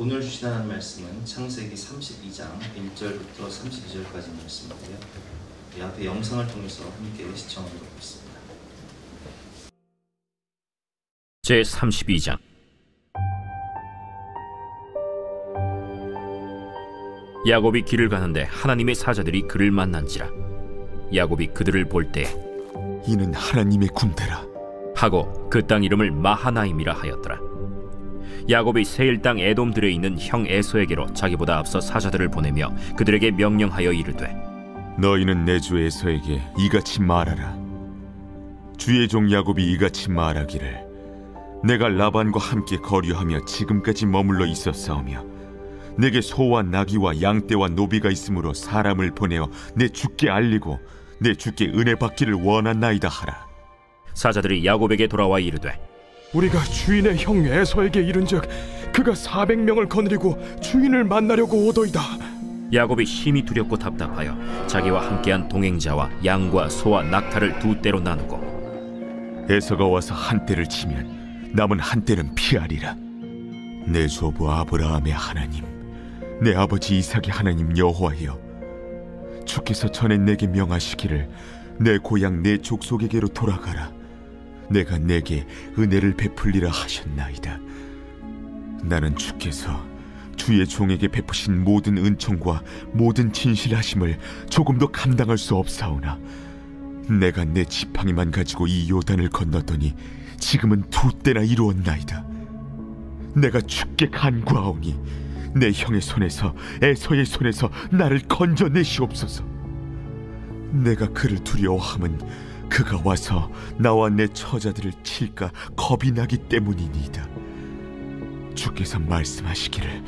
오늘 주신 하나님 말씀은 창세기 32장 1절부터 32절까지 말씀인데요. 이 앞에 영상을 통해서 함께 시청하도록 하겠습니다. 제32장. 야곱이 길을 가는데 하나님의 사자들이 그를 만난지라. 야곱이 그들을 볼 때 이는 하나님의 군대라 하고 그 땅 이름을 마하나임이라 하였더라. 야곱이 세일 땅 에돔들에 있는 형 에서에게로 자기보다 앞서 사자들을 보내며 그들에게 명령하여 이르되, 너희는 내 주 에서에게 이같이 말하라. 주의 종 야곱이 이같이 말하기를, 내가 라반과 함께 거류하며 지금까지 머물러 있었사오며 내게 소와 나귀와 양떼와 노비가 있으므로 사람을 보내어 내 주께 알리고 내 주께 은혜 받기를 원하나이다 하라. 사자들이 야곱에게 돌아와 이르되, 우리가 주인의 형 에서에게 이른즉 그가 400명을 거느리고 주인을 만나려고 오더이다. 야곱이 심히 두렵고 답답하여 자기와 함께한 동행자와 양과 소와 낙타를 두 떼로 나누고, 에서가 와서 한 떼를 치면 남은 한 떼는 피하리라. 내 조부 아브라함의 하나님, 내 아버지 이삭의 하나님 여호와여, 주께서 전에 내게 명하시기를 내 고향 내 족속에게로 돌아가라. 내가 내게 은혜를 베풀리라 하셨나이다. 나는 주께서 주의 종에게 베푸신 모든 은총과 모든 진실하심을 조금도 감당할 수 없사오나, 내가 내 지팡이만 가지고 이 요단을 건넜더니 지금은 두 때나 이루었나이다. 내가 주께 간구하오니 내 형의 손에서 에서의 손에서 나를 건져내시옵소서. 내가 그를 두려워함은 그가 와서 나와 내 처자들을 칠까 겁이 나기 때문이니이다. 주께서 말씀하시기를,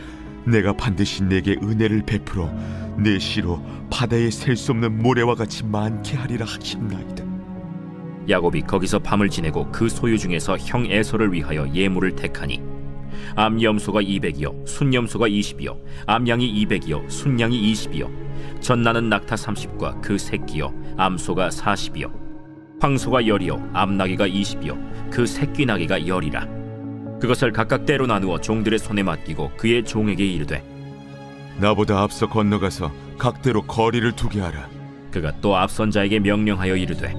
내가 반드시 내게 은혜를 베풀어 내 씨로 바다에 셀 수 없는 모래와 같이 많게 하리라 하셨나이다. 야곱이 거기서 밤을 지내고 그 소유 중에서 형 에서를 위하여 예물을 택하니, 암염소가 200이요 순염소가 20이요 암양이 200이요 순양이 20이요 젖나는 낙타 30과 그 새끼요 암소가 40이요 황소가 10이요 암나귀가 20이요 그 새끼 나귀가 10이라. 그것을 각각 떼로 나누어 종들의 손에 맡기고 그의 종에게 이르되, 나보다 앞서 건너가서 각대로 거리를 두게 하라. 그가 또 앞선 자에게 명령하여 이르되,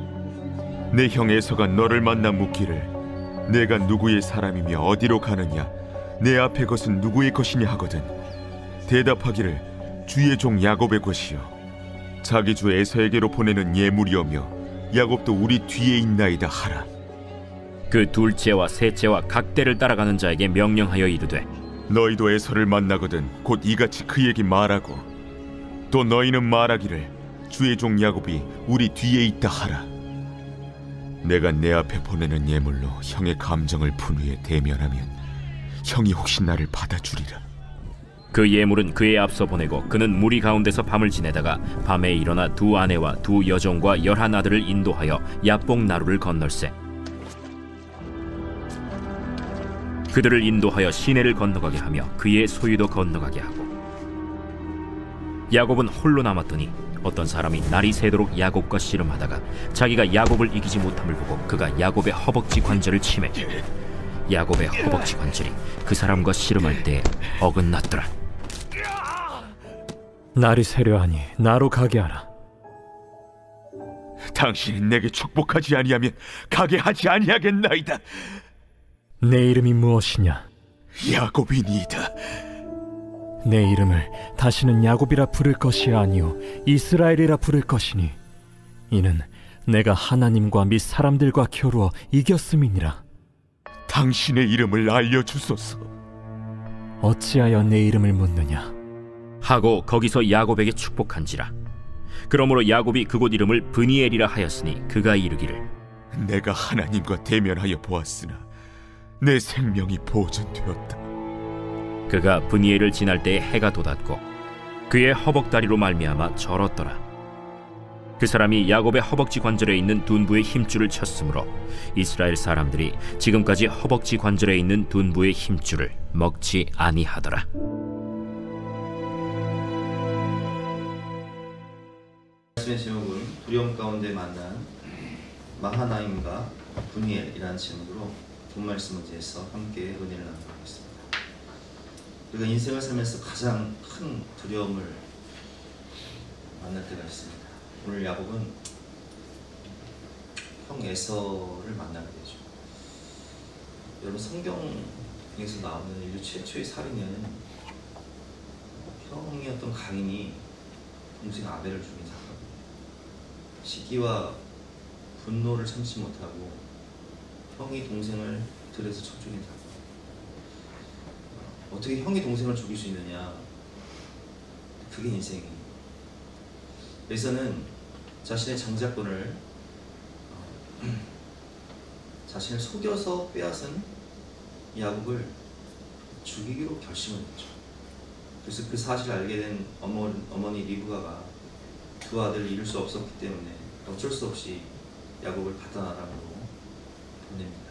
내 형 에서가 너를 만나 묻기를, 내가 누구의 사람이며 어디로 가느냐, 내 앞에 것은 누구의 것이냐 하거든 대답하기를, 주의 종 야곱의 것이요 자기 주 에서에게로 보내는 예물이오며 야곱도 우리 뒤에 있나이다 하라. 그 둘째와 셋째와 각 떼를 따라가는 자에게 명령하여 이르되, 너희도 에서를 만나거든 곧 이같이 그에게 말하고, 또 너희는 말하기를, 주의 종 야곱이 우리 뒤에 있다 하라. 내가 내 앞에 보내는 예물로 형의 감정을 분후에 대면하면 형이 혹시 나를 받아주리라. 그 예물은 그의 앞서 보내고 그는 무리 가운데서 밤을 지내다가 밤에 일어나 두 아내와 두 여종과 11 아들을 인도하여 야복 나루를 건널세. 그들을 인도하여 시내를 건너가게 하며 그의 소유도 건너가게 하고, 야곱은 홀로 남았더니 어떤 사람이 날이 새도록 야곱과 씨름하다가 자기가 야곱을 이기지 못함을 보고 그가 야곱의 허벅지 관절을 치매 야곱의 허벅지 관절이 그 사람과 씨름할 때 어긋났더라. 날이 새려하니 나로 가게 하라. 당신이 내게 축복하지 아니하면 가게 하지 아니하겠나이다. 내 이름이 무엇이냐? 야곱이니이다. 내 이름을 다시는 야곱이라 부를 것이 아니요 이스라엘이라 부를 것이니, 이는 내가 하나님과 및 사람들과 겨루어 이겼음이니라. 당신의 이름을 알려주소서. 어찌하여 내 이름을 묻느냐 하고 거기서 야곱에게 축복한지라. 그러므로 야곱이 그곳 이름을 브니엘이라 하였으니 그가 이르기를, 내가 하나님과 대면하여 보았으나 내 생명이 보존되었다. 그가 브니엘을 지날 때에 해가 돋았고 그의 허벅다리로 말미암아 절었더라. 그 사람이 야곱의 허벅지 관절에 있는 둔부의 힘줄을 쳤으므로 이스라엘 사람들이 지금까지 허벅지 관절에 있는 둔부의 힘줄을 먹지 아니하더라. 말씀의 제목은 두려움 가운데 만난 마하나임과 브니엘이라는 제목으로 본 말씀을 위해서 함께 은혜를 나누고 있습니다. 우리가 인생을 살면서 가장 큰 두려움을 만날 때가 있습니다. 오늘 야곱은 형 에서를 만나게 되죠. 여러분, 성경에서 나오는 인류 최초의 살인은 형이었던 가인이 동생 아벨을 죽인 사건. 시기와 분노를 참지 못하고 형이 동생을 들에서 쳐 죽인 사건. 어떻게 형이 동생을 죽일 수 있느냐? 그게 인생이에요. 그래서는 자신의 장자권을 자신을 속여서 빼앗은 야곱을 죽이기로 결심을 했죠. 그래서 그 사실을 알게 된 어머니 리브가가 두 아들을 잃을 수 없었기 때문에 어쩔 수 없이 야곱을 바단 아람으로 보냅니다.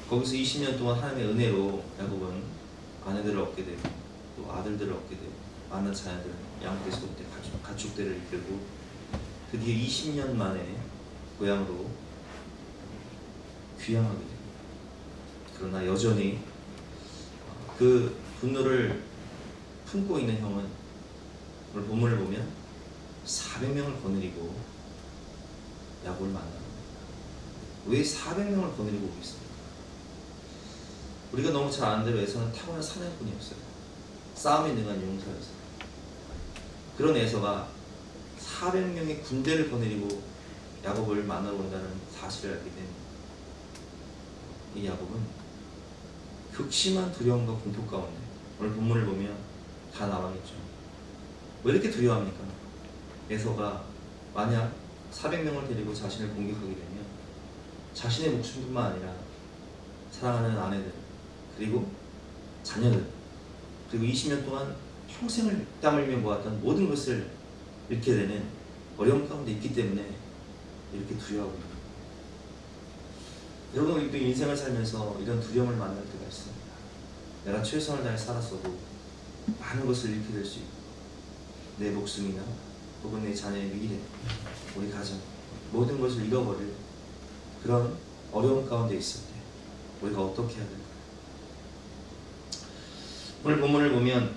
거기서 20년 동안 하나님의 은혜로 야곱은 아내들을 얻게 되고 또 아들들을 얻게 되고 많은 자녀들, 양떼소떼, 가축들을 이끌고 드디어 20년 만에 고향으로 귀향하게 됩니다. 그러나 여전히 그 분노를 품고 있는 형은 오늘 본문을 보면 400명을 거느리고 야곱을 만납니다. 왜 400명을 거느리고 오겠습니까? 우리가 너무 잘 아는 대로 에서는 타고난 사냥꾼이었어요. 싸움에 능한 용사였어요. 그런 에서가 400명의 군대를 거느리고 야곱을 만나러 온다는 사실을 알게 된 이 야곱은 극심한 두려움과 공포 가운데, 오늘 본문을 보면 다 나와있죠. 왜 이렇게 두려워합니까? 에서가 만약 400명을 데리고 자신을 공격하게 되면 자신의 목숨뿐만 아니라 사랑하는 아내들, 그리고 자녀들, 그리고 20년 동안 평생을 땀 흘리며 모았던 모든 것을 잃게 되는 어려움 가운데 있기 때문에 이렇게 두려워하고 있습니다. 여러분, 우리도 인생을 살면서 이런 두려움을 만날 때가 있습니다. 내가 최선을 다해 살았어도 많은 것을 잃게 될 수 있고, 내 목숨이나 혹은 내 자녀의 미래, 우리 가정, 모든 것을 잃어버릴 그런 어려움 가운데 있을 때 우리가 어떻게 해야 될까요? 오늘 본문을 보면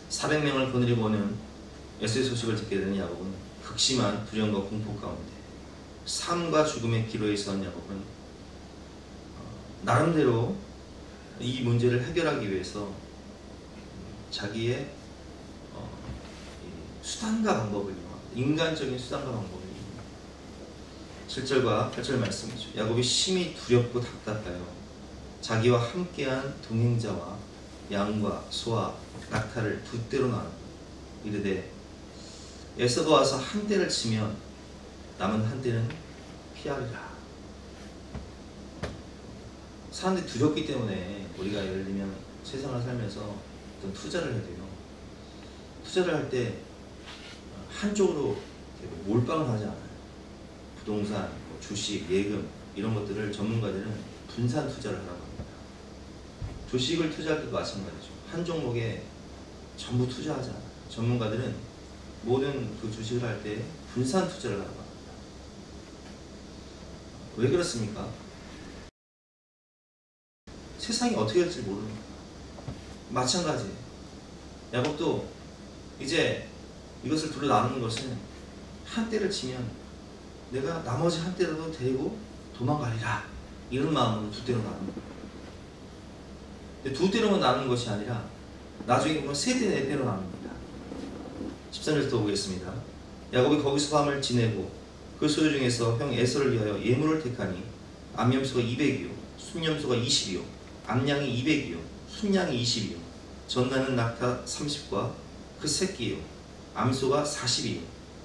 400명을 거느리고 오는 에서의 소식을 듣게 되는 야곱은 극심한 두려움과 공포 가운데 삶과 죽음의 기로에 선 야곱은 나름대로 이 문제를 해결하기 위해서 자기의 수단과 방법을 이용합니다. 인간적인 수단과 방법을 이용합니다. 7절과 8절 말씀이죠. 야곱이 심히 두렵고 답답하여 자기와 함께한 동행자와 양과 소와 낙타를 두 떼로 나누고 이르되 에서가 와서 한 떼를 치면 남은 한 떼는 피하리라. 사람들이 두렵기 때문에 우리가 예를 들면 세상을 살면서 어떤 투자를 해야 돼요. 투자를 할 때 한쪽으로 몰빵을 하지 않아요. 부동산, 주식, 예금 이런 것들을 전문가들은 분산 투자를 하라고 합니다. 주식을 투자할 때도 마찬가지죠. 한 종목에 전부 투자하지 않아요. 전문가들은 모든 그 주식을 할 때 분산 투자를 하라고 합니다. 왜 그렇습니까? 세상이 어떻게 될지 모르니까. 마찬가지예요. 야곱도 이제 이것을 둘로 나누는 것은 한 떼를 치면 내가 나머지 한 떼라도 데리고 도망가리라, 이런 마음으로 두 떼로 나눕니다. 근데 두 떼로만 나누는 것이 아니라 나중에 보면 세 떼, 네 떼로 나눕니다. 13절부터 보겠습니다. 야곱이 거기서 밤을 지내고 그 소유 중에서 형 에서를 위하여 예물을 택하니 암염소가 200이요 순염소가 20이요 암양이 200이요 순양이 20이요 전나는 낙타 30과 그 새끼요 암소가 40이요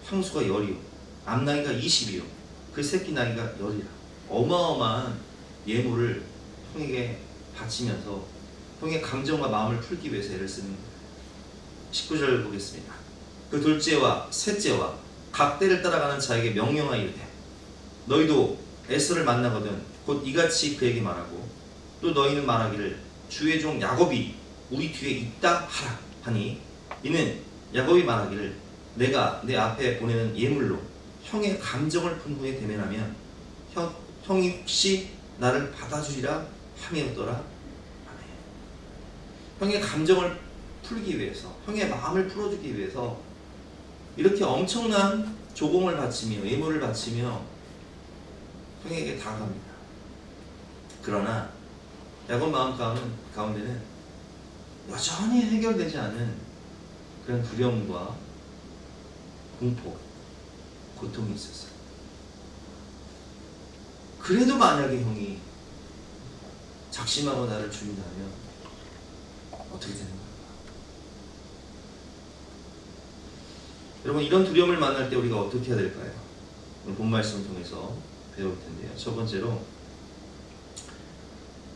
황소가 10이요 암나귀가 20이요 그 새끼 나귀가 10이라. 어마어마한 예물을 형에게 바치면서 형의 감정과 마음을 풀기 위해서 애를 쓰는 거예요. 19절 보겠습니다. 그 둘째와 셋째와 각 떼를 따라가는 자에게 명령하이르되 너희도 에서를 만나거든 곧 이같이 그에게 말하고 또 너희는 말하기를 주의 종 야곱이 우리 뒤에 있다 하라 하니 이는 야곱이 말하기를 내가 내 앞에 보내는 예물로 형의 감정을 푼 후에 대면하면 형이 혹시 나를 받아주리라 함이었더라. 아멘. 형의 감정을 풀기 위해서, 형의 마음을 풀어주기 위해서 이렇게 엄청난 조공을 바치며 예물을 바치며 형에게 다가갑니다. 그러나 야곱 마음 가운데는 여전히 해결되지 않은 그런 두려움과 공포, 고통이 있었어요. 그래도 만약에 형이 작심하고 나를 죽인다면 어떻게 되는 걸까? 여러분, 이런 두려움을 만날 때 우리가 어떻게 해야 될까요? 오늘 본 말씀을 통해서 배울 텐데요. 첫 번째로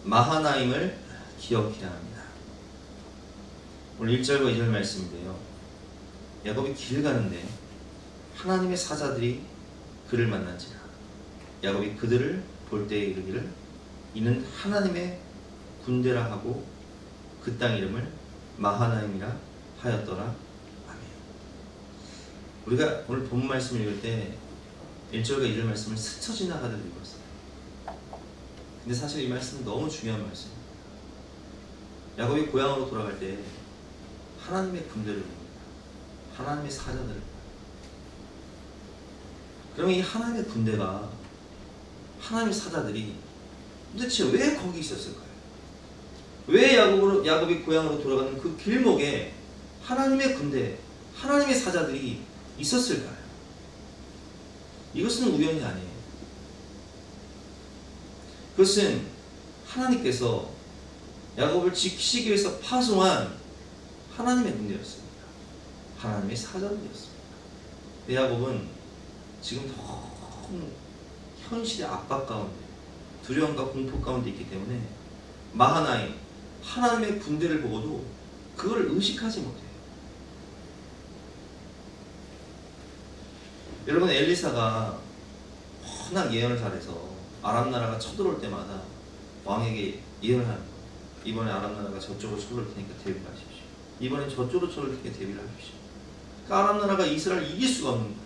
마하나임을 기억해야 합니다. 오늘 1절과 2절 말씀인데요. 야곱이 길 가는데 하나님의 사자들이 그를 만난지라. 야곱이 그들을 볼 때에 이르기를 이는 하나님의 군대라 하고 그 땅 이름을 마하나임이라 하였더라. 아멘. 우리가 오늘 본 말씀을 읽을 때 1절과 2절 말씀을 스쳐 지나가듯 읽었어요. 근데 사실 이 말씀은 너무 중요한 말씀입니다. 야곱이 고향으로 돌아갈 때 하나님의 군대를 봅니다. 하나님의 사자들을 봅니다. 그러면 이 하나님의 군대가, 하나님의 사자들이 도대체 왜 거기 있었을까요? 왜 야곱이 고향으로 돌아가는 그 길목에 하나님의 군대, 하나님의 사자들이 있었을까요? 이것은 우연이 아니에요. 그것은 하나님께서 야곱을 지키시기 위해서 파송한 하나님의 군대였습니다. 하나님의 사자들이었습니다. 야곱은 지금 너무 현실의 압박 가운데, 두려움과 공포 가운데 있기 때문에 마하나임, 하나님의 군대를 보고도 그걸 의식하지 못해요. 여러분, 엘리사가 워낙 예언을 잘해서 아람 나라가 쳐들어올 때마다 왕에게 예언을 하는 거예요. 이번에 아람 나라가 저쪽으로 쳐들어올 테니까 대비를 하십시오. 이번엔 저쪽으로 쳐들어올 테니까 대비를 하십시오. 그러니까 아람 나라가 이스라엘을 이길 수가 없는 거예요.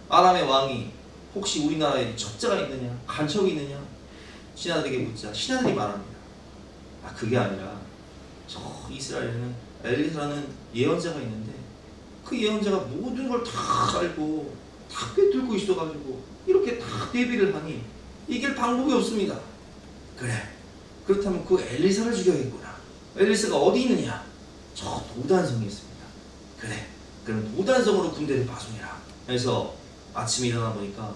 아람의 왕이 혹시 우리나라에 적자가 있느냐, 간척이 있느냐, 신하들에게 묻자. 신하들이 말합니다. 그게 아니라 저 이스라엘에는 엘리사라는 예언자가 있는데 그 예언자가 모든 걸 다 알고 다 꿰뚫고 있어가지고 이렇게 다 대비를 하니 이길 방법이 없습니다. 그래, 그렇다면 그 엘리사를 죽여야겠구나. 엘리사가 어디 있느냐? 저 도단성에 있습니다. 그래, 그럼 도단성으로 군대를 파송해라. 그래서 아침에 일어나 보니까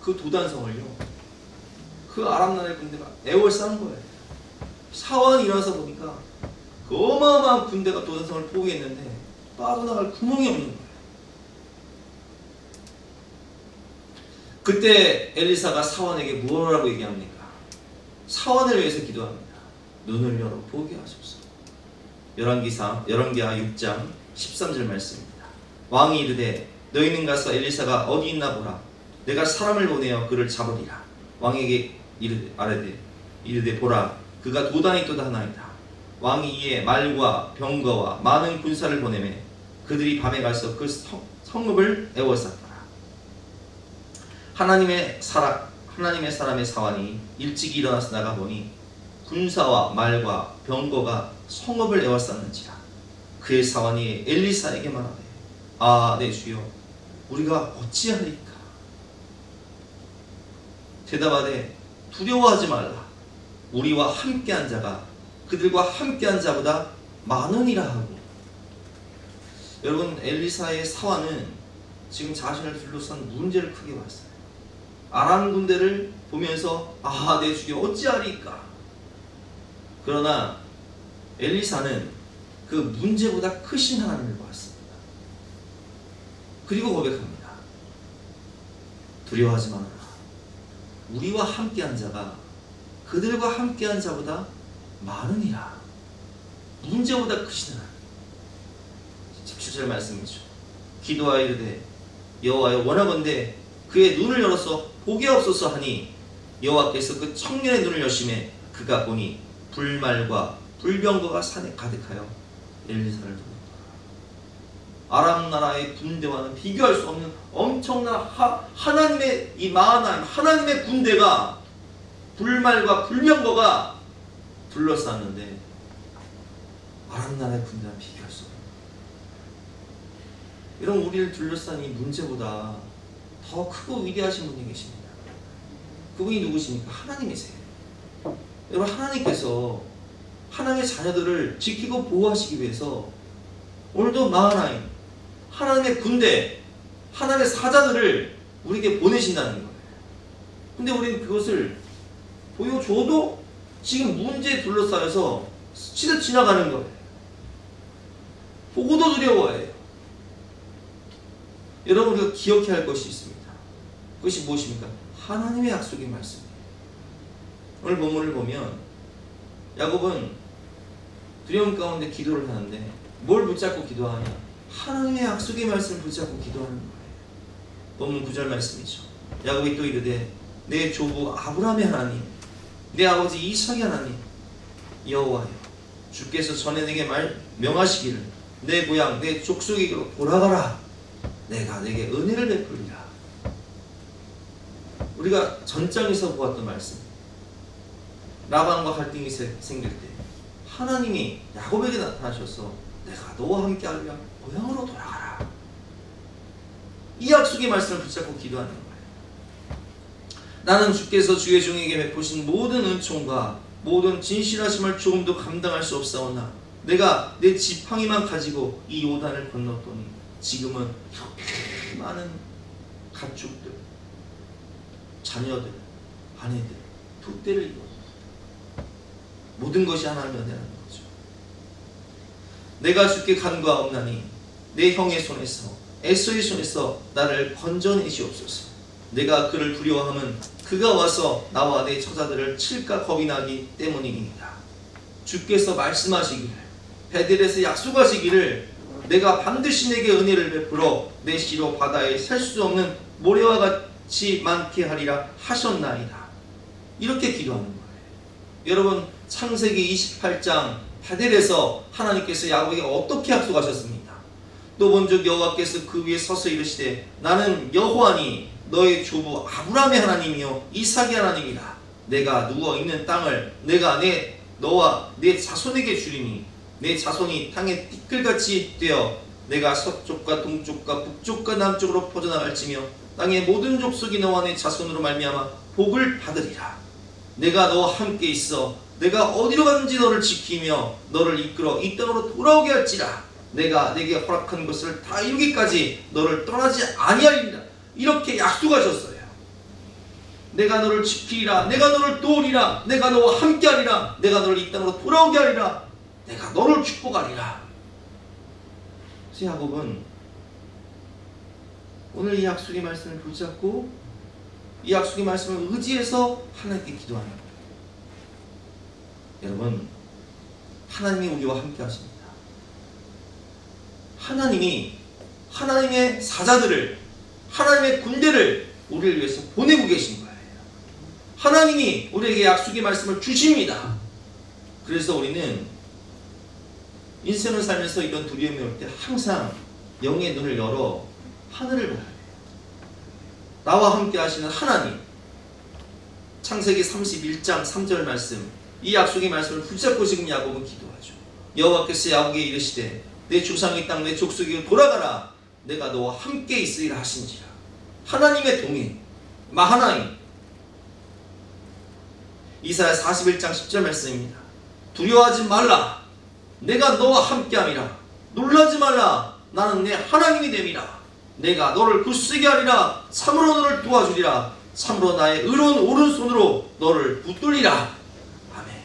그 도단성을요, 그 아람 나라의 군대가 애월싸는 거예요. 사원이 일어나서 보니까 그 어마어마한 군대가 도단성을 포위했는데 빠져나갈 구멍이 없는 거예요. 그때 엘리사가 사원에게 무엇이라고 얘기합니까? 사원을 위해서 기도합니다. 눈을 열어 보게 하소서. 열왕기하 6장 13절 말씀입니다. 왕이 이르되 너희는 가서 엘리사가 어디 있나 보라. 내가 사람을 보내어 그를 잡으리라. 왕에게 이르되 보라, 그가 도단에 있도다 하나이다. 왕이 이에 말과 병거와 많은 군사를 보내매 그들이 밤에 가서 그 성읍을 에워쌌더라. 하나님의 사람의 사환이 일찍 일어나서 나가보니 군사와 말과 병거가 성읍을 에워쌌는지라. 그의 사환이 엘리사에게 말하되 아, 내 주여, 우리가 어찌하리까? 대답하되 두려워하지 말라. 우리와 함께한 자가 그들과 함께한 자보다 많으니라 하고. 여러분, 엘리사의 사환은 지금 자신을 둘러싼 문제를 크게 봤어요. 아람 군대를 보면서 아, 내 주여 어찌하리까? 그러나 엘리사는 그 문제보다 크신 하나님을 보았습니다. 그리고 고백합니다. 두려워하지 말아라. 우리와 함께한 자가 그들과 함께한 자보다 많으니라. 문제보다 크신 하나님. 17절 말씀이죠. 기도하여 이르되 여호와여, 원하건대 그의 눈을 열어서 보게 없소서 하니 여호와께서 그 청년의 눈을 여심해 그가 보니 불말과 불병거가 산에 가득하여 엘리사를 두었더라. 아람 나라의 군대와는 비교할 수 없는 엄청난 하나님의 이 마하나임, 하나님의 군대가 불말과 불병거가 둘러쌌는데 아람 나라의 군대와 비교할 수 없는 거예요. 여러분, 우리를 둘러싼 이 문제보다 더 크고 위대하신 분이 계십니다. 그분이 누구십니까? 하나님이세요. 여러분, 하나님께서 하나님의 자녀들을 지키고 보호하시기 위해서 오늘도 마하나임, 하나님의 군대, 하나님의 사자들을 우리에게 보내신다는 거예요. 근데 우리는 그것을 보여줘도 지금 문제에 둘러싸여서 스치듯 지나가는 거예요. 보고도 두려워해요. 여러분, 우리가 기억해야 할 것이 있습니다. 그것이 무엇입니까? 하나님의 약속의 말씀이에요. 오늘 본문을 보면 야곱은 두려움 가운데 기도를 하는데 뭘 붙잡고 기도하냐? 하나님의 약속의 말씀을 붙잡고 기도하는 거예요. 본문 9절 말씀이죠. 야곱이 또 이르되 내 조부 아브라함의 하나님, 내 아버지 이삭의 하나님 여호와여, 주께서 전에 내게 명하시기를 내 고향 내 족속에게로 돌아가라. 내가 내게 은혜를 베풀리라. 우리가 전장에서 보았던 말씀, 라반과 갈등이 생길 때 하나님이 야곱에게 나타나셔서 내가 너와 함께 하리라, 고향으로 돌아가라. 이 약속의 말씀을 붙잡고 기도하는 거예요. 나는 주께서 주의 종에게 베푸신 모든 은총과 모든 진실하심을 조금도 감당할 수 없사오나 내가 내 지팡이만 가지고 이 요단을 건넜더니 지금은 이렇게 많은 가축들, 자녀들, 아내들, 족대를 이루었다. 모든 것이 하나님의 은혜라는 거죠. 내가 주께 간구하옵나니 내 형의 손에서 에서의 손에서 나를 건져내시옵소서. 내가 그를 두려워함은 그가 와서 나와 내 처자들을 칠까 겁이 나기 때문이니이다. 주께서 말씀하시기를, 베델에서 약속하시기를 내가 반드시 내게 은혜를 베풀어 내 시로 바다에 셀 수 없는 모래와 같이 많게 하리라 하셨나이다. 이렇게 기도하는 거예요. 여러분, 창세기 28장 베델에서 하나님께서 야곱에게 어떻게 약속하셨습니까? 또 먼저 여호와께서 그 위에 서서 이르시되 나는 여호와니 너의 조부 아브라함의 하나님이요 이삭의 하나님이다. 내가 누워있는 땅을 내가 너와 내 자손에게 주리니 내 자손이 땅의 티끌같이 되어 내가 서쪽과 동쪽과 북쪽과 남쪽으로 퍼져나갈지며 땅의 모든 족속이 너와 내 자손으로 말미암아 복을 받으리라. 내가 너와 함께 있어 내가 어디로 가든지 너를 지키며 너를 이끌어 이 땅으로 돌아오게 할지라. 내가 내게 허락한 것을 다 이루기까지 너를 떠나지 아니하리라. 이렇게 약속하셨어요. 내가 너를 지키리라. 내가 너를 도우리라. 내가 너와 함께하리라. 내가 너를 이 땅으로 돌아오게 하리라. 내가 너를 축복하리라. 그래서 야곱은 오늘 이 약속의 말씀을 붙잡고 이 약속의 말씀을 의지해서 하나님께 기도하는 거예요. 여러분, 하나님이 우리와 함께 하십니다. 하나님이 하나님의 사자들을, 하나님의 군대를 우리를 위해서 보내고 계신 거예요. 하나님이 우리에게 약속의 말씀을 주십니다. 그래서 우리는 인생을 살면서 이런 두려움이 올 때 항상 영의 눈을 열어 하늘을 봐야 돼요. 나와 함께 하시는 하나님. 창세기 31장 3절 말씀, 이 약속의 말씀을 붙잡고 지금 야곱은 기도하죠. 여호와께서 야곱에게 이르시되 내 조상의 땅 내 족속에게 돌아가라. 내가 너와 함께 있으리라 하신지라. 하나님의 동행, 마하나임. 이사야 41장 10절 말씀입니다. 두려워하지 말라. 내가 너와 함께함이라. 놀라지 말라. 나는 내 하나님이 됨이라. 내가 너를 굳세게 하리라. 참으로 너를 도와주리라. 참으로 나의 의로운 오른손으로 너를 붙들리라. 아멘.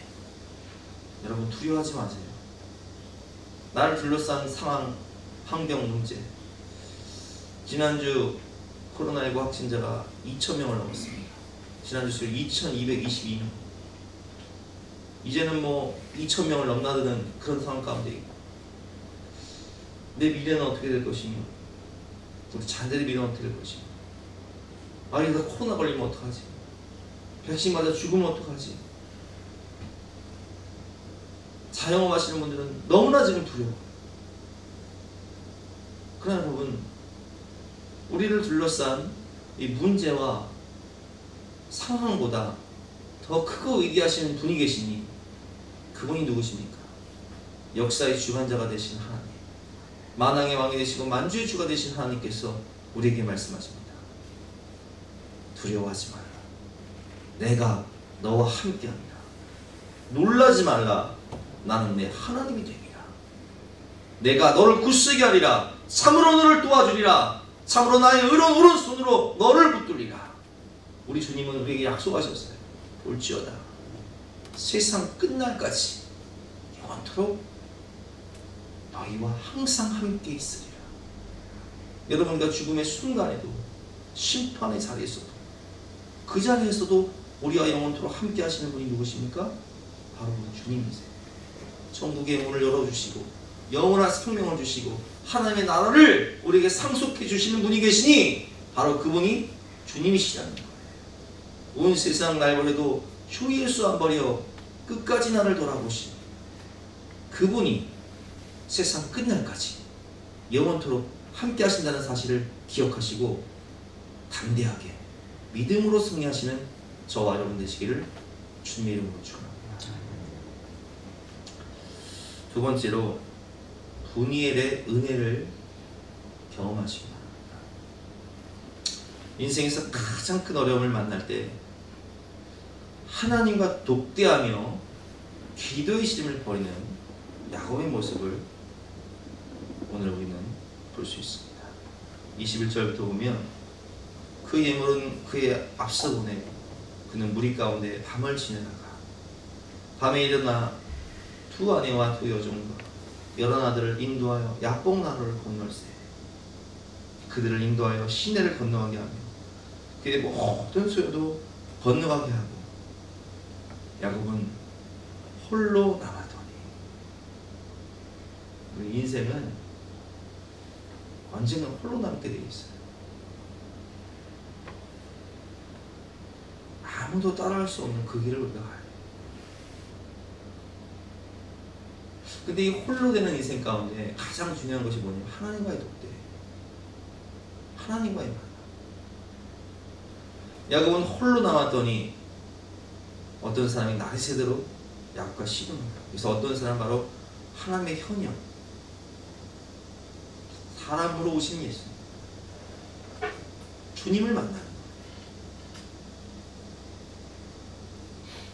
여러분, 두려워하지 마세요. 나를 둘러싼 상황, 환경 문제. 지난주 코로나19 확진자가 2,000명을 넘었습니다. 지난주 수요 2,222명. 이제는 2,000명을 넘나드는 그런 상황 가운데 있고, 내 미래는 어떻게 될 것이며, 우리 자녀들의 미래는 어떻게 될 것이며, 아이가 코로나 걸리면 어떡하지? 백신 맞아 죽으면 어떡하지? 자영업 하시는 분들은 너무나 지금 두려워. 그러나 여러분, 우리를 둘러싼 이 문제와 상황보다 더 크고 위대하신 분이 계시니 그분이 누구십니까? 역사의 주관자가 되신 하나님, 만왕의 왕이 되시고 만주의 주가 되신 하나님께서 우리에게 말씀하십니다. 두려워하지 말라. 내가 너와 함께합니다. 놀라지 말라. 나는 내 하나님이 됨이라. 내가 너를 굳세게 하리라. 참으로 너를 도와주리라. 참으로 나의 의로운 오른손으로 너를 붙들리라. 우리 주님은 우리에게 약속하셨어요. 볼지어다 세상 끝날까지 영원토록 너희와 항상 함께 있으리라. 여러분과 죽음의 순간에도, 심판의 자리에서도, 그 자리에서도 우리와 영원토록 함께 하시는 분이 누구십니까? 바로 우리 주님이세요. 천국의 문을 열어주시고 영원한 생명을 주시고 하나님의 나라를 우리에게 상속해 주시는 분이 계시니 바로 그분이 주님이시라는 거예요. 온 세상 날 버려도 주 예수 안 버려 끝까지 나를 돌아보신 그분이 세상 끝날까지 영원토록 함께 하신다는 사실을 기억하시고 담대하게 믿음으로 승리하시는 저와 여러분 되시기를 주님의 이름으로 축원합니다. 두 번째로 분이엘의 은혜를 경험하시기 바랍니다. 인생에서 가장 큰 어려움을 만날 때 하나님과 독대하며 기도의 시름을 벌이는 야곱의 모습을 오늘 우리는 볼 수 있습니다. 21절부터 보면 그 예물은 그의 앞서 보내고 그는 무리 가운데 밤을 지내다가 밤에 일어나 두 아내와 두 여종과 여러 아들을 인도하여 야복나루를 건널세 그들을 인도하여 시내를 건너가게 하며 그의 모든 소유도 건너가게 하고 야곱은 홀로 남았더니 우리 인생은 언젠가 홀로 남게 되어 있어요. 아무도 따라할 수 없는 그 길을 우리가 가야 돼요. 근데 이 홀로 되는 인생 가운데 가장 중요한 것이 뭐냐면 하나님과의 독대, 하나님과의 만남. 야곱은 홀로 남았더니 어떤 사람이 날이 새도록 야곱과 씨름합니다. 그래서 어떤 사람은 바로 하나님의 현역, 사람으로 오신 예수, 주님을 만나는 거예요.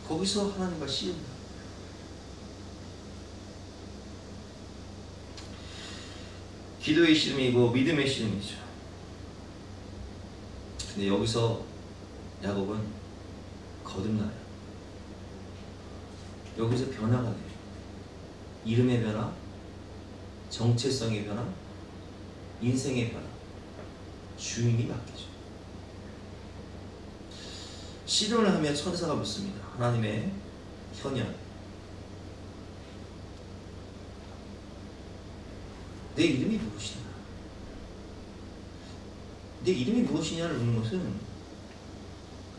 거기서 하나님과 씨름합니다. 기도의 씨름이고 믿음의 씨름이죠. 근데 여기서 야곱은 거듭나요. 여기서 변화가 돼요. 이름의 변화, 정체성의 변화, 인생의 변화, 주인이 바뀌죠. 씨름을 하며 천사가 묻습니다. 하나님의 현현, 내 이름이 무엇이냐? 내 이름이 무엇이냐를 묻는 것은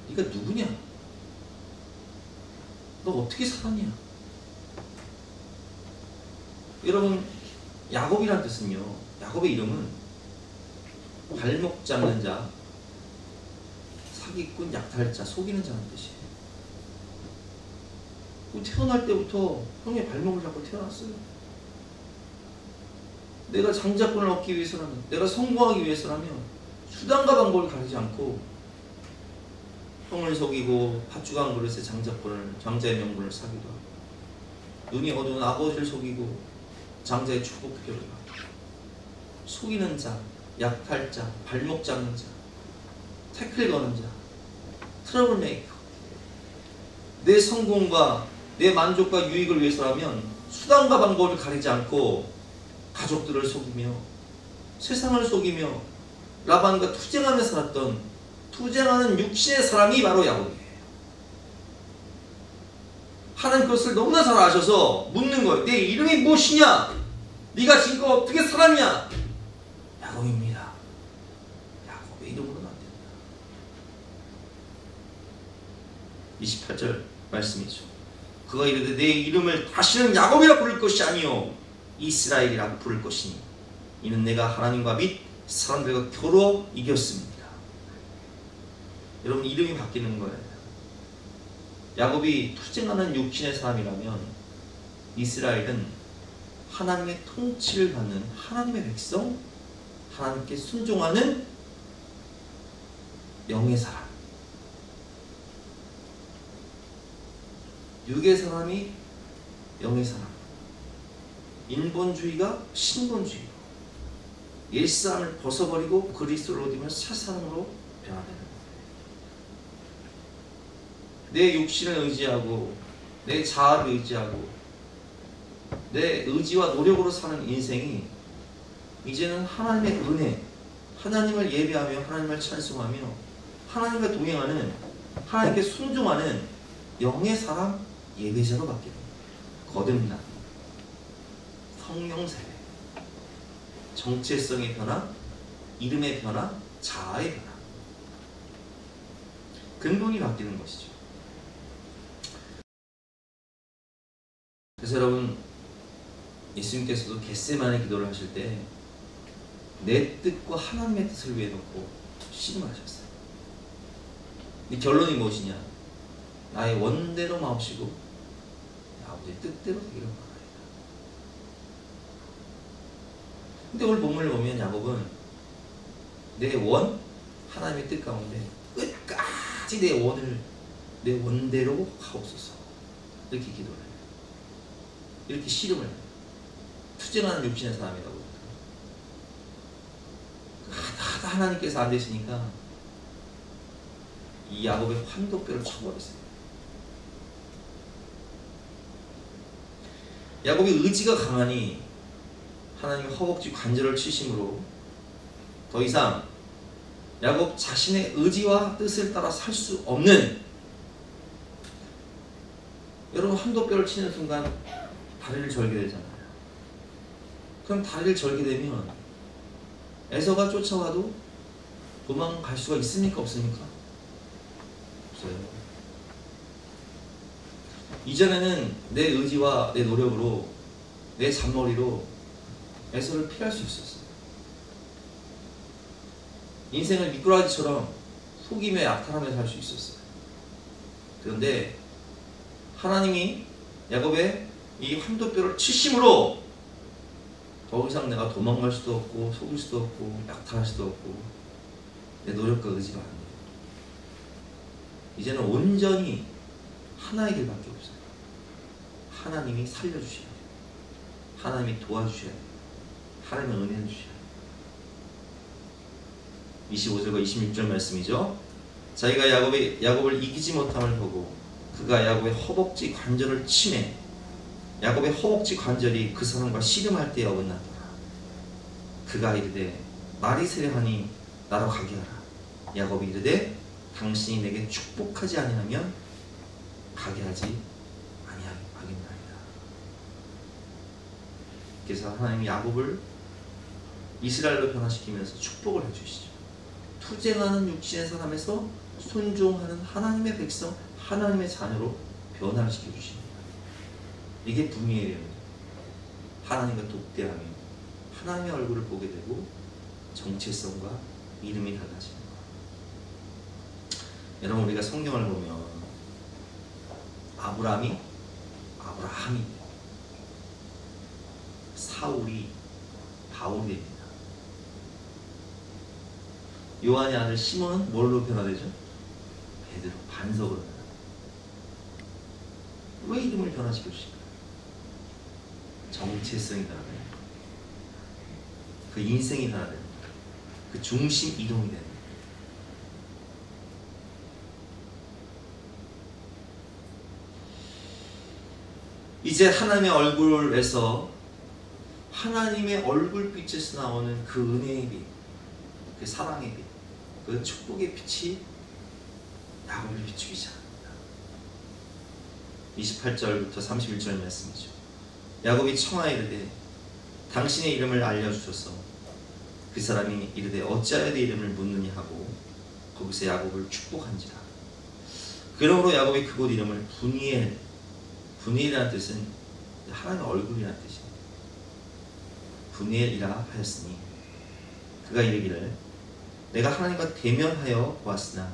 네가 누구냐? 너 어떻게 살았냐? 여러분, 야곱이란 뜻은요, 야곱의 이름은 발목 잡는 자, 사기꾼, 약탈자, 속이는 자는 뜻이에요. 태어날 때부터 형의 발목을 잡고 태어났어요. 내가 장자권을 얻기 위해서라면, 내가 성공하기 위해서라면 수단과 방법을 가리지 않고 형을 속이고 팥죽한 그릇에 장자권을, 장자의 명분을 사기도 하고, 눈이 어두운 아버지를 속이고 장자의 축복기를 하고, 속이는 자, 약탈자, 발목 잡는 자, 태클 거는 자, 트러블 메이커. 내 성공과 내 만족과 유익을 위해서라면 수단과 방법을 가리지 않고 가족들을 속이며 세상을 속이며 라반과 투쟁하며 살았던, 투쟁하는 육신의 사람이 바로 야곱이에요. 하나님 그것을 너무나 잘 아셔서 묻는 거예요. 내 이름이 무엇이냐? 네가 지금껏 어떻게 살았냐? 야곱입니다. 야곱의 이름으로는 안 된다. 28절 말씀이죠. 그가 이르되 내 이름을 다시는 야곱이라 부를 것이 아니요 이스라엘이라 부를 것이니 이는 내가 하나님과 및 사람들과 겨루어 이겼습니다. 여러분, 이름이 바뀌는 거예요. 야곱이 투쟁하는 육신의 사람이라면 이스라엘은 하나님의 통치를 받는 하나님의 백성, 하나님께 순종하는 영의 사람. 육의 사람이 영의 사람. 인본주의가 신본주의. 옛사람을 벗어버리고 그리스도를 얻으면 새 사람으로 변화되는 거예요. 내 육신을 의지하고 내 자아를 의지하고 내 의지와 노력으로 사는 인생이 이제는 하나님의 은혜, 하나님을 예배하며 하나님을 찬송하며 하나님과 동행하는, 하나님께 순종하는 영의 사람, 예배자로 바뀌는 거듭남, 성령 세례, 정체성의 변화, 이름의 변화, 자아의 변화, 근본이 바뀌는 것이죠. 그래서 여러분, 예수님께서도 겟세마네 기도를 하실 때 내 뜻과 하나님의 뜻을 위해 놓고 씨름을 하셨어요. 이 결론이 무엇이냐? 나의 원대로 마옵시고 아버지의 뜻대로 되기를 원하나이다. 근데 오늘 본문을 보면 야곱은 내 원, 하나님의 뜻 가운데 끝까지 내 원을 내 원대로 하옵소서, 이렇게 기도를 해요. 이렇게 씨름을 해요. 투쟁하는 육신의 사람이라고. 하다 하나님께서 안 되시니까 이 야곱의 환도뼈를 쳐버렸어요. 야곱이 의지가 강하니 하나님의 허벅지 관절을 치심으로 더 이상 야곱 자신의 의지와 뜻을 따라 살 수 없는, 여러분 환도뼈를 치는 순간 다리를 절게 되잖아요. 그럼 다리를 절게 되면 에서가 쫓아와도 도망갈 수가 있습니까? 없습니까? 없어요. 이전에는 내 의지와 내 노력으로, 내 잔머리로 에서를 피할 수 있었어요. 인생을 미꾸라지처럼 속임에 약탈하며 살 수 있었어요. 그런데 하나님이 야곱의 이 환도뼈를 치심으로 더 이상 내가 도망갈 수도 없고 속일 수도 없고 약탈할 수도 없고 내 노력과 의지가 안 돼요. 이제는 온전히 하나의 길밖에 없어요. 하나님이 살려주셔야 돼요. 하나님이 도와주셔야 돼요. 하나님의 은혜를 주셔야 돼요. 25절과 26절 말씀이죠. 자기가 야곱을 이기지 못함을 보고 그가 야곱의 허벅지 관절을 치매 야곱의 허벅지 관절이 그 사람과 씨름할 때에 어긋났더라. 그가 이르되 말이 세려하니 나로 가게 하라. 야곱이 이르되 당신이 내게 축복하지 아니하면 가게 하지 아니하겠나이다. 그래서 하나님이 야곱을 이스라엘로 변화시키면서 축복을 해주시죠. 투쟁하는 육신의 사람에서 순종하는 하나님의 백성, 하나님의 자녀로 변화를 시켜주십니다. 이게 분이에요. 하나님과 독대하며 하나님의 얼굴을 보게 되고 정체성과 이름이 달라지는 것. 여러분, 우리가 성경을 보면 아브라함이 사울이 바울이 됩니다. 요한의 아들 시몬은 뭘로 변화되죠? 베드로, 반석으로 변화돼요. 왜 이름을 변화시켜 주실까요? 정체성이 변화되는 거예요. 그 인생이 변화되는 거예요. 그 중심 이동이 되는 거예요. 이제 하나님의 얼굴에서 하나님의 얼굴빛에서 나오는 그 은혜의 빛, 그 사랑의 빛, 그 축복의 빛이 야곱을 비추기 시작합니다. 28절부터 31절 말씀이죠. 야곱이 청하에 이르되 당신의 이름을 알려주소서. 그 사람이 이르되 어찌하여 내 이름을 묻느냐 하고 거기서 야곱을 축복한지라. 그러므로 야곱이 그곳 이름을 분이엘이라는 뜻은 하나님의 얼굴이라는 뜻입니다. 분이엘이라 하였으니 그가 이르기를 내가 하나님과 대면하여 보았으나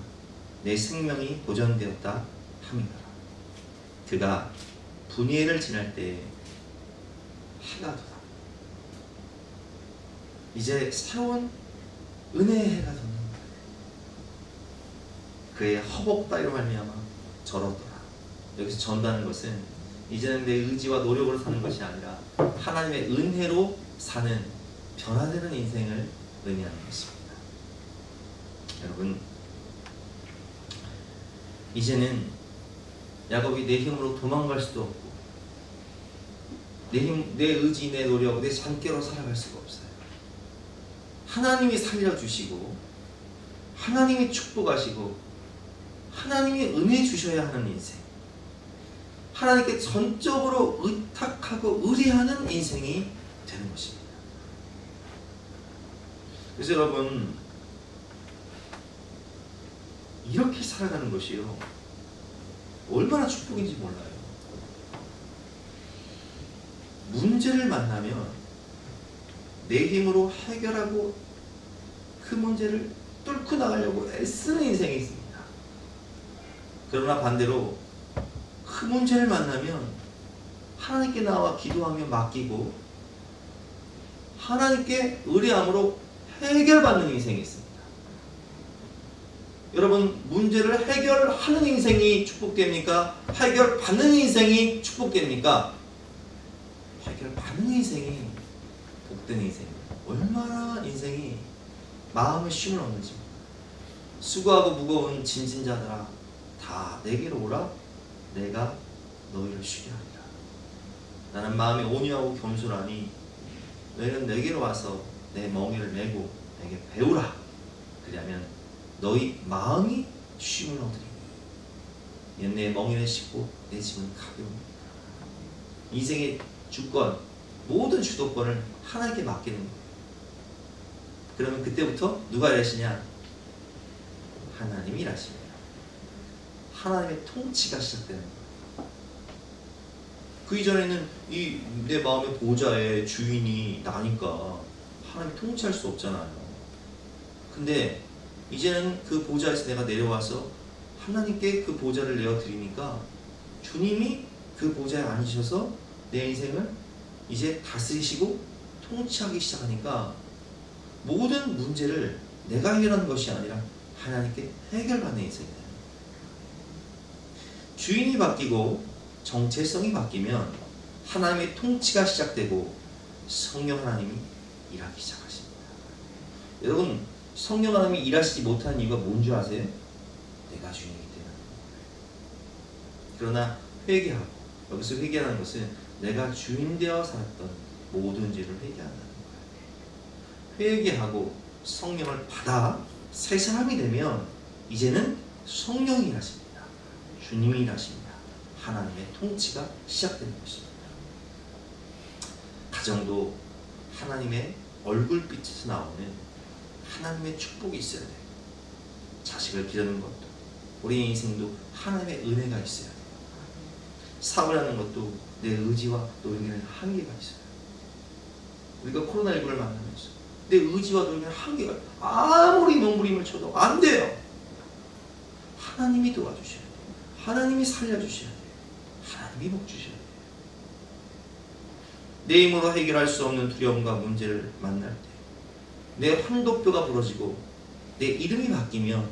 내 생명이 보존되었다 함이라. 그가 분이엘을 지날 때 해가 돋아. 이제 새로운 은혜의 해가 돋는 거예요. 그의 허복다이로 말미암아 저렇더라. 여기서 전다는 것은 이제는 내 의지와 노력으로 사는 것이 아니라 하나님의 은혜로 사는 변화되는 인생을 의미하는 것입니다. 여러분, 이제는 야곱이 내 힘으로 도망갈 수도 없고 내 의지, 내 노력, 내 잔꾀로 살아갈 수가 없어요. 하나님이 살려주시고 하나님이 축복하시고 하나님이 은혜 주셔야 하는 인생, 하나님께 전적으로 의탁하고 의뢰하는 인생이 되는 것입니다. 그래서 여러분, 이렇게 살아가는 것이요, 얼마나 축복인지 몰라요. 문제를 만나면 내 힘으로 해결하고 그 문제를 뚫고 나가려고 애쓰는 인생이 있습니다. 그러나 반대로 그 문제를 만나면 하나님께 나와 기도하며 맡기고 하나님께 의뢰함으로 해결받는 인생이 있습니다. 여러분, 문제를 해결하는 인생이 축복됩니까? 해결받는 인생이 축복됩니까? 해결받는 인생이 복된 인생입니다. 얼마나 인생이 마음의 쉼을 얻는지. 수고하고 무거운 짐진 자들아 다 내게로 오라. 내가 너희를 쉬게 하리라. 나는 마음이 온유하고 겸손하니 너희는 내게로 와서 내 멍에를 메고 내게 배우라. 그리하면 너희 마음이 쉼을 얻으리니 이는 내 멍에를 싣고 내 짐은 가벼웁니다. 인생의 주권, 모든 주도권을 하나님께 맡기는 거예요. 그러면 그때부터 누가 일하시냐? 하나님이 일하십니다. 하나님의 통치가 시작되는 거예요. 그 이전에는 이 내 마음의 보좌의 주인이 나니까 하나님이 통치할 수 없잖아요. 근데 이제는 그 보좌에서 내가 내려와서 하나님께 그 보좌를 내어드리니까 주님이 그 보좌에 앉으셔서 내 인생을 이제 다스리시고 통치하기 시작하니까 모든 문제를 내가 해결하는 것이 아니라 하나님께 해결받는 인생이 돼요. 주인이 바뀌고 정체성이 바뀌면 하나님의 통치가 시작되고 성령 하나님이 일하기 시작하십니다. 여러분, 성령 하나님이 일하시지 못하는 이유가 뭔지 아세요? 내가 주인이기 때문에. 그러나 회개하고, 여기서 회개하는 것은 내가 주인 되어 살았던 모든 죄를 회개한다는 거예요. 회개하고 성령을 받아 새 사람이 되면 이제는 성령이 일하십니다. 주님이 일하십니다. 하나님의 통치가 시작되는 것입니다. 가정도 하나님의 얼굴빛에서 나오는 하나님의 축복이 있어야 돼요. 자식을 기르는 것도, 우리 인생도 하나님의 은혜가 있어야 돼요. 사업하는 것도 내 의지와 노력에는 한계가 있어요. 우리가 코로나19를 만나면서 내 의지와 노력에는 한계가, 아무리 몸부림을 쳐도 안 돼요. 하나님이 도와주셔야 돼요. 하나님이 살려주셔야 돼요. 하나님이 복 주셔야 돼요. 내 힘으로 해결할 수 없는 두려움과 문제를 만날 때 내 환도뼈가 부러지고 내 이름이 바뀌면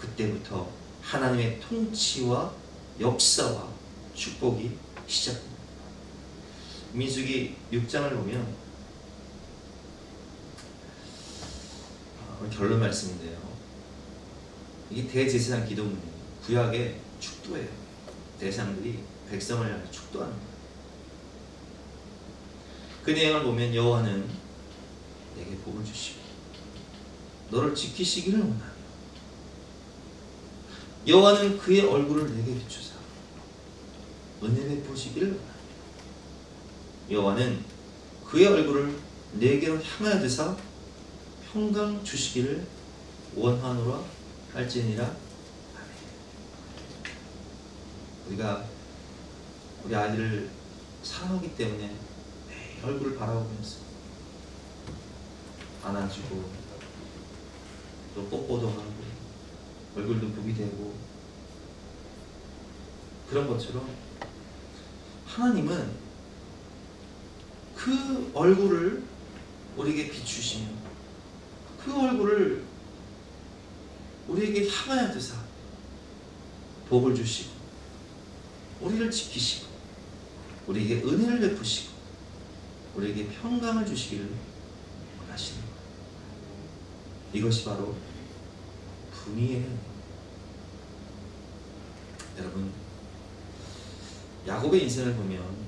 그때부터 하나님의 통치와 역사와 축복이 시작됩니다. 민수기 6장을 보면 결론 말씀인데요. 이게 대제사장 기도문이에요. 구약의 축도예요. 대상들이 백성을 향해 축도하는 거예요. 그 내용을 보면 여호와는 내게 복을 주시고 너를 지키시기를 원하며 여호와는 그의 얼굴을 내게 비추사 은혜 베푸시기를 원하며 여호와는 그의 얼굴을 내게로 향하여 드사 평강 주시기를 원하노라 할지니라. 아멘. 우리가 우리 아이들을 사랑하기 때문에 매일 얼굴을 바라보면서 안아주고 또 뽀뽀도 하고 얼굴도 부비 되고 그런 것처럼 하나님은 그 그 얼굴을 우리에게 비추시며 그 얼굴을 우리에게 향하여 드사 복을 주시고 우리를 지키시고 우리에게 은혜를 베푸시고 우리에게 평강을 주시기를 원하시는 것. 이것이 바로 분이의 은혜. 여러분, 야곱의 인생을 보면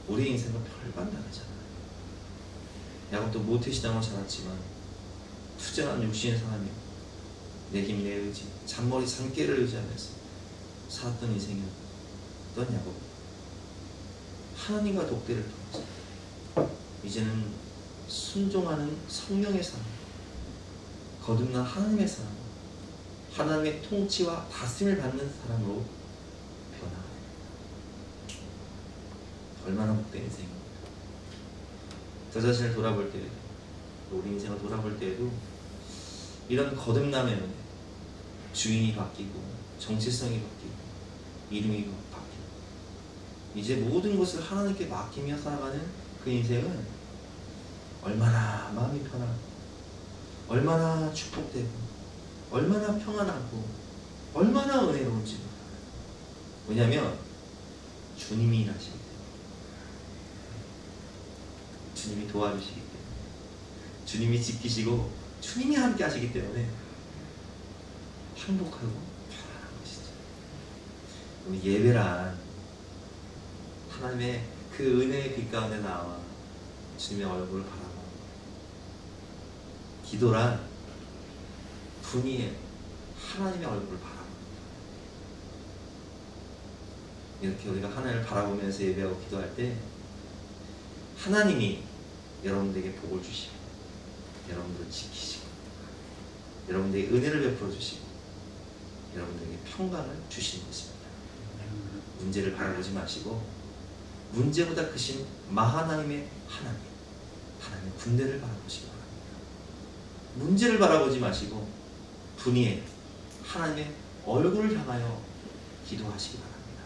우리의 인생과 별반 다르잖아요. 야곱도 모태신앙으로 자랐지만 투정한 육신의 사람이요, 내 힘, 내 의지, 잔머리, 잔깨를 의지하면서 살았던 인생이었던 야곱. 하나님과 독대를 통해서 이제는 순종하는 성령의 사람, 거듭난 하나님의 사람, 하나님의 통치와 다스림을 받는 사람으로 변화합니다. 얼마나 복된 인생입니다. 저 자신을 돌아볼 때에도, 우리 인생을 돌아볼 때에도 이런 거듭남의 은혜, 주인이 바뀌고 정체성이 바뀌고 이름이 바뀌고 이제 모든 것을 하나님께 맡기며 살아가는 그 인생은 얼마나 마음이 편하고 얼마나 축복되고 얼마나 평안하고 얼마나 은혜로운지 몰라요. 왜냐하면 주님이 일하시기 때문에, 주님이 도와주시기 때문에, 주님이 지키시고 주님이 함께 하시기 때문에 행복하고 편안한 것이죠. 우리 예배란 하나님의 그 은혜의 빛 가운데 나와 주님의 얼굴을 바라보는 것. 기도란 분이의 하나님의 얼굴을 바라보는 것. 이렇게 우리가 하나님을 바라보면서 예배하고 기도할 때 하나님이 여러분들에게 복을 주시고 여러분들을 지키시고 여러분들에게 은혜를 베풀어 주시고 여러분들에게 평강을 주시는 것입니다. 문제를 바라보지 마시고 문제보다 크신 마하나님의 하나님의 군대를 바라보시기 바랍니다. 문제를 바라보지 마시고 분이의 하나님의 얼굴을 향하여 기도하시기 바랍니다.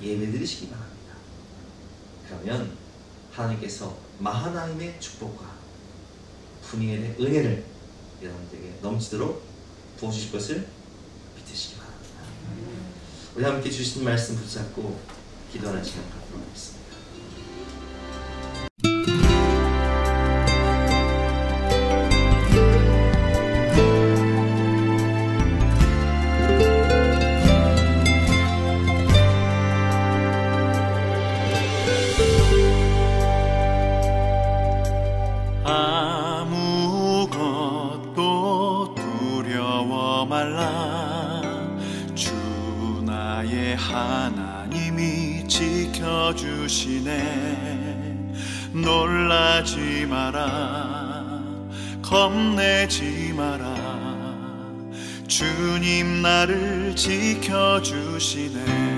예배드리시기 바랍니다. 그러면 하나님께서 마하나님의 축복과 분이의 은혜를 여러분들에게 넘치도록 부어주실 것을 믿으시기 바랍니다. 우리 함께 주신 말씀 붙잡고 기도하는 시간 갖도록 하겠습니다. 아무것도 두려워 말라. 주 나의 하나님이 지켜주시네. 놀라지 마라, 겁내지 마라. 주님 나를 지켜주시네.